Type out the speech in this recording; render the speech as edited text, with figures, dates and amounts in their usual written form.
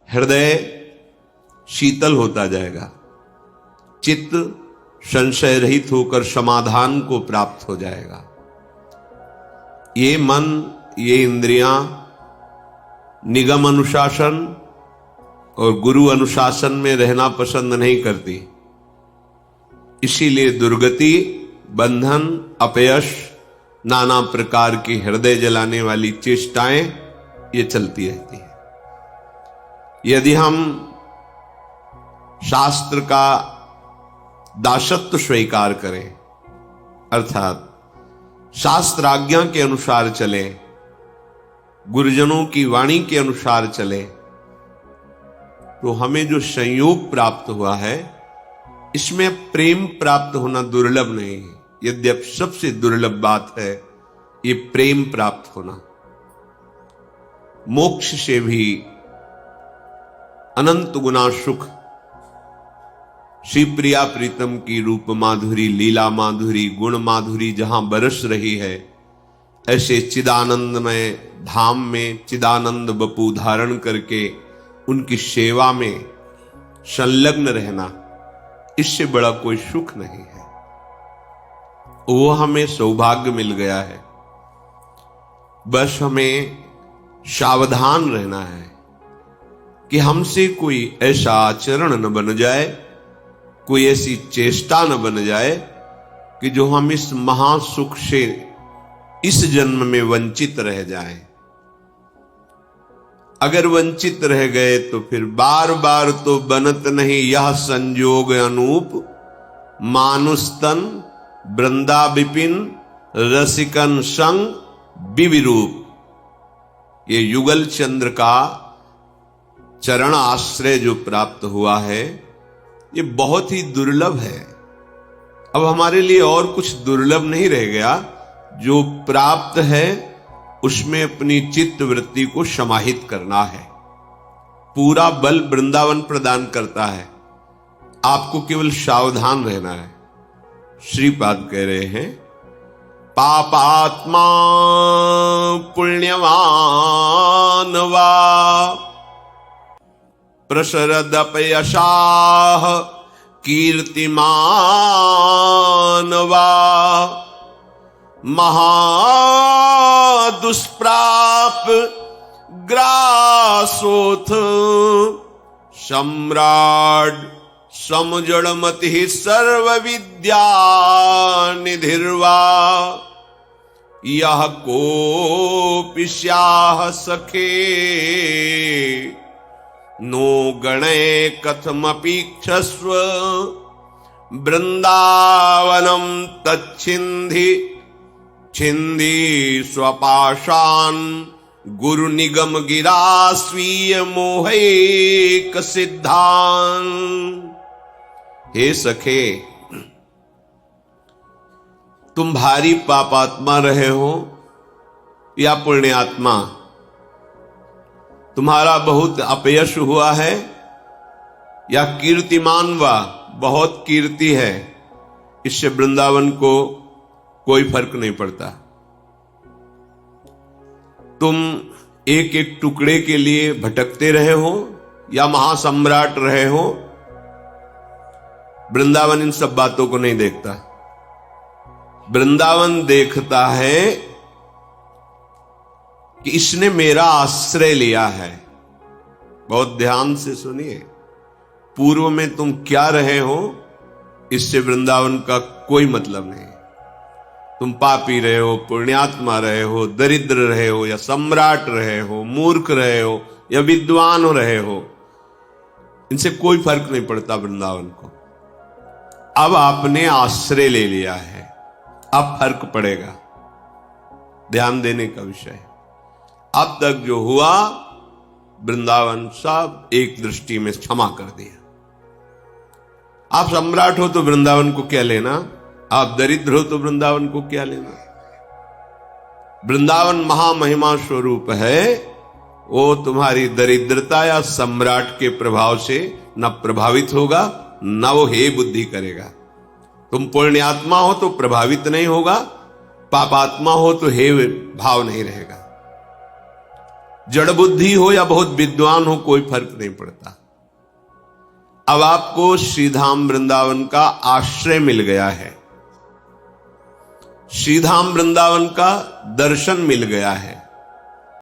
हृदय शीतल होता जाएगा, चित्त संशय रहित होकर समाधान को प्राप्त हो जाएगा। ये मन, ये इंद्रियां निगम अनुशासन और गुरु अनुशासन में रहना पसंद नहीं करती, इसीलिए दुर्गति, बंधन, अपयश, नाना प्रकार की हृदय जलाने वाली चेष्टाएं ये चलती रहती है। यदि हम शास्त्र का दासत्व स्वीकार करें, अर्थात शास्त्र आज्ञा के अनुसार चले, गुरुजनों की वाणी के अनुसार चले, तो हमें जो संयोग प्राप्त हुआ है इसमें प्रेम प्राप्त होना दुर्लभ नहीं है। यद्यप सबसे दुर्लभ बात है ये प्रेम प्राप्त होना। मोक्ष से भी अनंत गुना सुख श्री प्रिया प्रीतम की रूप माधुरी, लीला माधुरी, गुण माधुरी जहां बरस रही है, ऐसे चिदानंदमय धाम में चिदानंद बपू धारण करके उनकी सेवा में संलग्न रहना, इससे बड़ा कोई सुख नहीं है। वो हमें सौभाग्य मिल गया है। बस हमें सावधान रहना है कि हमसे कोई ऐसा आचरण न बन जाए, कोई ऐसी चेष्टा न बन जाए कि जो हम इस महासुख से इस जन्म में वंचित रह जाएं। अगर वंचित रह गए तो फिर बार बार तो बनत नहीं यह संजोग अनूप, मानुस्तन वृंदा विपिन रसिकन संग विविरूप। ये युगल चंद्र का चरण आश्रय जो प्राप्त हुआ है ये बहुत ही दुर्लभ है। अब हमारे लिए और कुछ दुर्लभ नहीं रह गया, जो प्राप्त है उसमें अपनी चित्त वृत्ति को समाहित करना है। पूरा बल वृंदावन प्रदान करता है, आपको केवल सावधान रहना है। श्रीपाद कह रहे हैं, पापात्मा पुण्यवान वा प्रसरदपयशाः कीर्तिमान वा महादुष्प्राप ग्रासोथ सम्राट समजड़मति सर्व विद्या निधिर्वा यह कोपि स्याह सखे नो गणे कथमपीक्षस्व वृंदावनम तच्छिंधि छिंदी स्वपाशान गुरु निगम गिरा स्वीय मोहैक सिद्धान। हे सखे, तुम भारी पापात्मा रहे हो या पुण्यात्मा, तुम्हारा बहुत अपयश हुआ है या कीर्तिमान वा बहुत कीर्ति है, इससे वृंदावन को कोई फर्क नहीं पड़ता। तुम एक एक टुकड़े के लिए भटकते रहे हो या महासम्राट रहे हो, वृंदावन इन सब बातों को नहीं देखता। वृंदावन देखता है कि इसने मेरा आश्रय लिया है। बहुत ध्यान से सुनिए, पूर्व में तुम क्या रहे हो इससे वृंदावन का कोई मतलब नहीं। तुम पापी रहे हो, पुण्यात्मा रहे हो, दरिद्र रहे हो या सम्राट रहे हो, मूर्ख रहे हो या विद्वान रहे हो, इनसे कोई फर्क नहीं पड़ता वृंदावन को। अब आपने आश्रय ले लिया है, अब फर्क पड़ेगा। ध्यान देने का विषय है। अब तक जो हुआ वृंदावन सब एक दृष्टि में क्षमा कर दिया। आप सम्राट हो तो वृंदावन को क्या लेना, आप दरिद्र हो तो वृंदावन को क्या लेना। वृंदावन महामहिमा स्वरूप है, वो तुम्हारी दरिद्रता या सम्राट के प्रभाव से न प्रभावित होगा न वो हे बुद्धि करेगा। तुम पुण्यात्मा हो तो प्रभावित नहीं होगा, पापात्मा हो तो हे भाव नहीं रहेगा। जड़ बुद्धि हो या बहुत विद्वान हो, कोई फर्क नहीं पड़ता। अब आपको श्रीधाम वृंदावन का आश्रय मिल गया है, श्रीधाम वृंदावन का दर्शन मिल गया है।